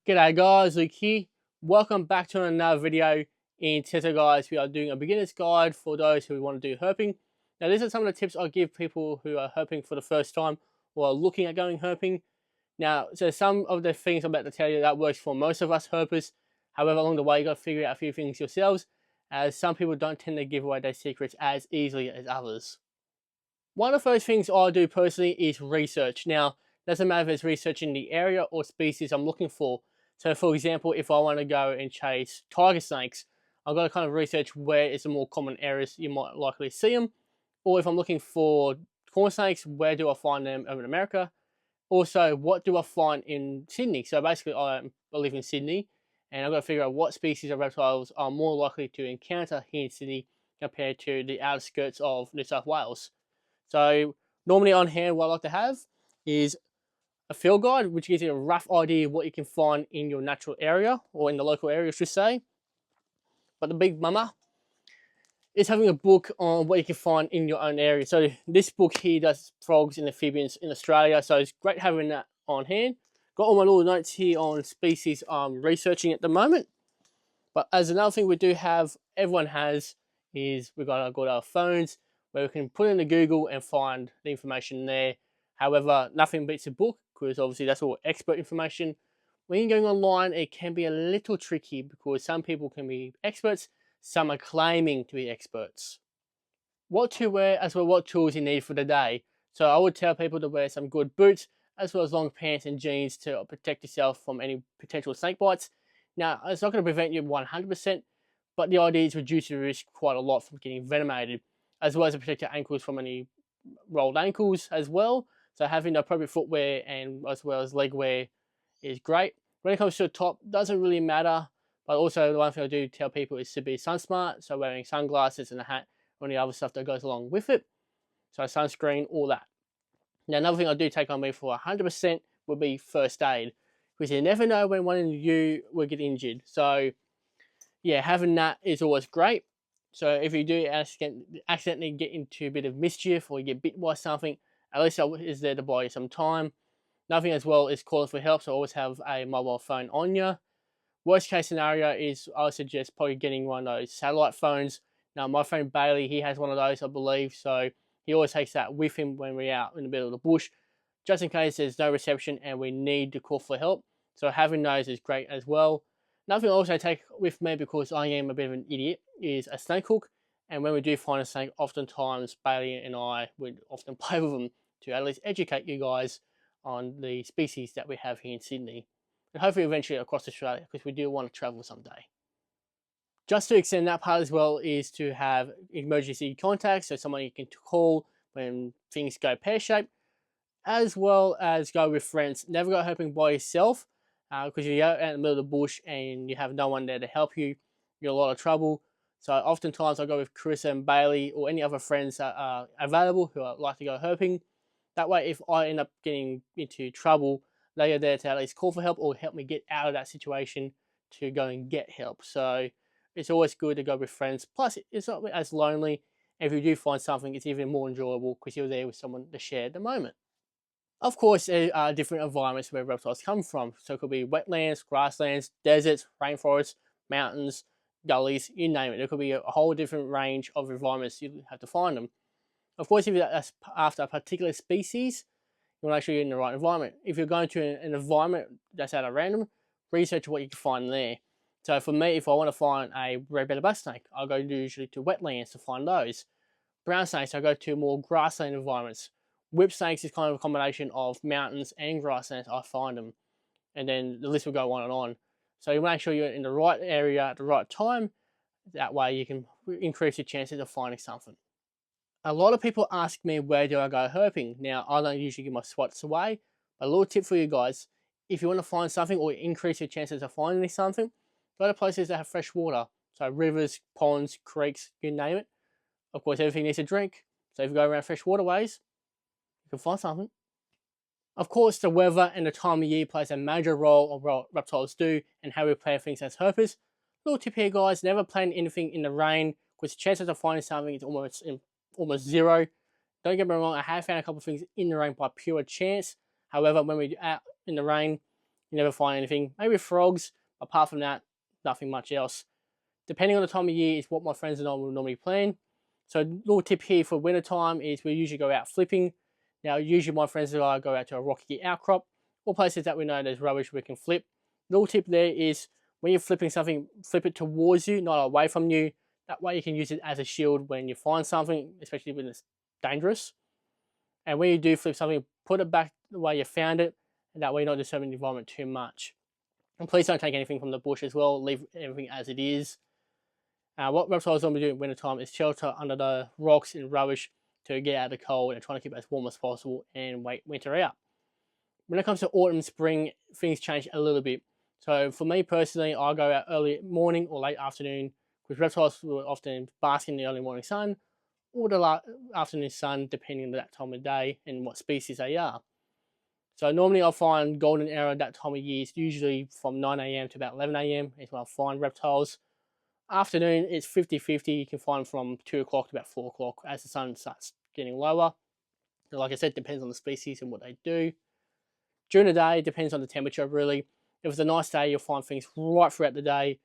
G'day guys, Luke here. Welcome back to another video. In today's guys, we are doing a beginner's guide for those who want to do herping. Now these are some of the tips I give people who are herping for the first time or are looking at going herping. Now, so some of the things I'm about to tell you that works for most of us herpers. However, along the way you got to figure out a few things yourselves, as some people don't tend to give away their secrets as easily as others. One of the first things I do personally is research. Now, doesn't matter if it's researching the area or species I'm looking for. So for example, if I want to go and chase tiger snakes, I've got to kind of research where is the more common areas you might likely see them. Or if I'm looking for corn snakes, where do I find them over in America? Also, what do I find in Sydney? So basically, I live in Sydney, and I've got to figure out what species of reptiles are more likely to encounter here in Sydney compared to the outskirts of New South Wales. So normally on hand, what I like to have is a field guide, which gives you a rough idea of what you can find in your natural area, or in the local area, I should say. But the big mama is having a book on what you can find in your own area. So this book here does frogs and amphibians in Australia, so it's great having that on hand. Got all my little notes here on species I'm researching at the moment. But as another thing we do have, everyone has, is we've got our phones, where we can put into Google and find the information there. However, nothing beats a book, because obviously that's all expert information. When you're going online, it can be a little tricky because some people can be experts, some are claiming to be experts. What to wear, as well what tools you need for the day. So I would tell people to wear some good boots, as well as long pants and jeans to protect yourself from any potential snake bites. Now, it's not going to prevent you 100%, but the idea is reduce the risk quite a lot from getting venomated, as well as to protect your ankles from any rolled ankles as well. So having the appropriate footwear and as well as leg wear is great. When it comes to the top, doesn't really matter, but also the one thing I do tell people is to be sun smart, so wearing sunglasses and a hat or any other stuff that goes along with it. So sunscreen, all that. Now another thing I do take on me for 100% would be first aid, because you never know when one of you will get injured. So yeah, having that is always great. So if you do accidentally get into a bit of mischief or you get bit by something, at least I is there to buy you some time. Nothing as well is calling for help, so always have a mobile phone on you. Worst case scenario is I would suggest probably getting one of those satellite phones. Now my friend Bailey, he has one of those I believe, so he always takes that with him when we're out in the middle of the bush, just in case there's no reception and we need to call for help. So having those is great as well. Another thing I also take with me, because I am a bit of an idiot, is a snake hook. And when we do find a snake, oftentimes Bailey and I would often play with them to at least educate you guys on the species that we have here in Sydney. And hopefully eventually across Australia, because we do want to travel someday. Just to extend that part as well is to have emergency contacts, so someone you can call when things go pear-shaped, as well as go with friends. Never go herping by yourself, because if you're out in the middle of the bush and you have no one there to help you, you're in a lot of trouble. So oftentimes I go with Chris and Bailey or any other friends that are available who like to go herping. That way, if I end up getting into trouble, they are there to at least call for help or help me get out of that situation to go and get help. So it's always good to go with friends. Plus, it's not as lonely. And if you do find something, it's even more enjoyable because you're there with someone to share the moment. Of course, there are different environments where reptiles come from. So it could be wetlands, grasslands, deserts, rainforests, mountains, gullies, you name it. There could be a whole different range of environments you have to find them. Of course, if you're after a particular species, you want to make sure you're in the right environment. If you're going to an environment that's at a random, research what you can find there. So for me, if I want to find a red-bellied black snake, I'll go usually to wetlands to find those. Brown snakes, I go to more grassland environments. Whip snakes is kind of a combination of mountains and grasslands, I find them. And then the list will go on and on. So you make sure you're in the right area at the right time. That way you can increase your chances of finding something. A lot of people ask me, where do I go herping? Now, I don't usually give my spots away, but a little tip for you guys: if you want to find something or increase your chances of finding something, go to places that have fresh water. So rivers, ponds, creeks, you name it. Of course, everything needs a drink. So if you go around fresh waterways, you can find something. Of course, the weather and the time of year plays a major role of what reptiles do and how we plan things as herpers. Little tip here, guys: never plan anything in the rain, because the chances of finding something is almost zero. Don't get me wrong, I have found a couple of things in the rain by pure chance. However, when we're out in the rain, you never find anything. Maybe frogs. Apart from that, nothing much else. Depending on the time of year is what my friends and I will normally plan. So little tip here for winter time is we usually go out flipping. Now usually my friends and I go out to a rocky outcrop or places that we know there's rubbish we can flip. Little tip there is when you're flipping something, flip it towards you, not away from you. That way you can use it as a shield when you find something, especially when it's dangerous. And when you do flip something, put it back the way you found it, and that way you're not disturbing the environment too much. And please don't take anything from the bush as well, leave everything as it is. What reptiles normally do in winter time is shelter under the rocks and rubbish to get out of the cold and trying to keep it as warm as possible and wait winter out. When it comes to autumn, spring, things change a little bit. So for me personally, I go out early morning or late afternoon because reptiles will often bask in the early morning sun or the afternoon sun, depending on that time of day and what species they are. So normally I'll find golden era that time of year is usually from 9 AM to about 11 AM is when I'll find reptiles. Afternoon, it's 50-50. You can find from 2 o'clock to about 4 o'clock as the sun starts getting lower. So like I said, depends on the species and what they do. During the day, it depends on the temperature really. If it's a nice day, you'll find things right throughout the day.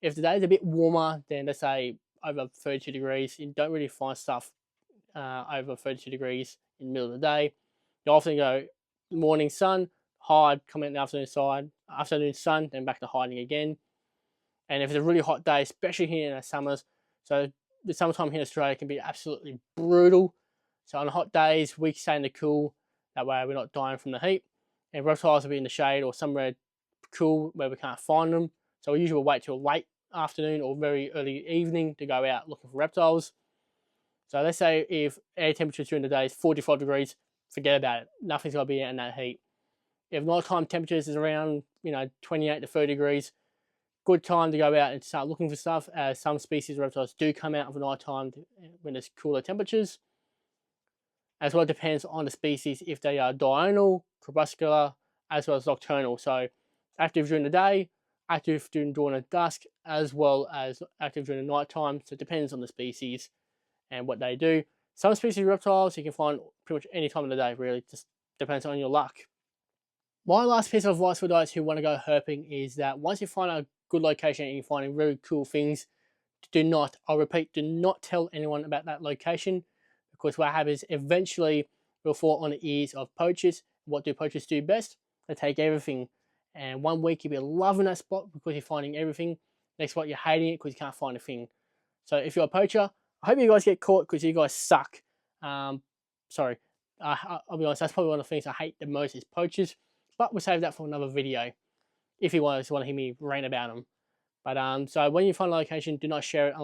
If the day is a bit warmer, then let's say over 32 degrees, you don't really find stuff over 32 degrees in the middle of the day. You often go morning sun, hide, come out in the afternoon sun, then back to hiding again. And if it's a really hot day, especially here in the summers, so the summertime here in Australia can be absolutely brutal. So on hot days, we stay in the cool. That way we're not dying from the heat. And reptiles will be in the shade or somewhere cool where we can't find them. So we usually wait till late afternoon or very early evening to go out looking for reptiles. So let's say if air temperature during the day is 45 degrees, forget about it. Nothing's going to be in that heat. If nighttime temperatures is around 28 to 30 degrees, good time to go out and start looking for stuff, as some species of reptiles do come out of night time when there's cooler temperatures. As well, it depends on the species if they are diurnal, crepuscular, as well as nocturnal. So active during the day, active during dawn and dusk, as well as active during the night time. So it depends on the species and what they do. Some species of reptiles you can find pretty much any time of the day, really. Just depends on your luck. My last piece of advice for those who want to go herping is that once you find a good location and you're finding really cool things, do not, I'll repeat, do not tell anyone about that location, because what happens eventually will fall on the ears of poachers. What do poachers do best? They take everything. And one week you'll be loving that spot because you're finding everything. Next week you're hating it because you can't find a thing. So if you're a poacher, I hope you guys get caught because you guys suck. Sorry, I'll be honest, that's probably one of the things I hate the most is poachers. But we'll save that for another video if you want to hear me rant about them. But so when you find a location, do not share it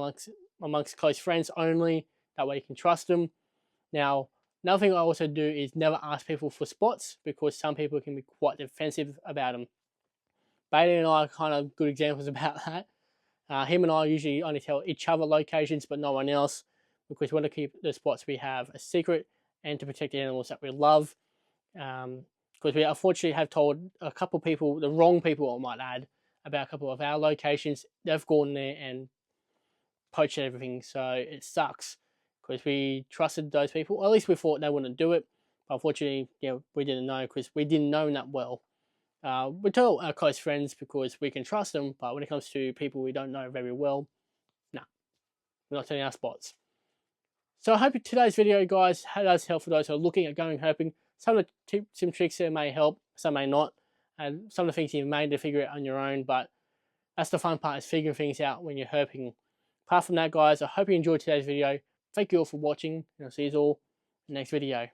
amongst close friends only. That way you can trust them. Now, another thing I also do is never ask people for spots because some people can be quite defensive about them. Bailey and I are kind of good examples about that. Him and I usually only tell each other locations, but no one else, because we want to keep the spots we have a secret and to protect the animals that we love. Because we unfortunately have told a couple people, the wrong people I might add, about a couple of our locations. They've gone there and poached everything, so it sucks because we trusted those people. Or at least we thought they wouldn't do it, but unfortunately, we didn't know because we didn't know them that well. We tell our close friends because we can trust them, but when it comes to people we don't know very well, no, we're not telling our spots. So I hope today's video, guys, does help for those who are looking at going herping. Some of the tips and tricks there may help, some may not. And some of the things you may need to figure it on your own, but that's the fun part, is figuring things out when you're herping. Apart from that, guys, I hope you enjoyed today's video. Thank you all for watching, and I'll see you all in the next video.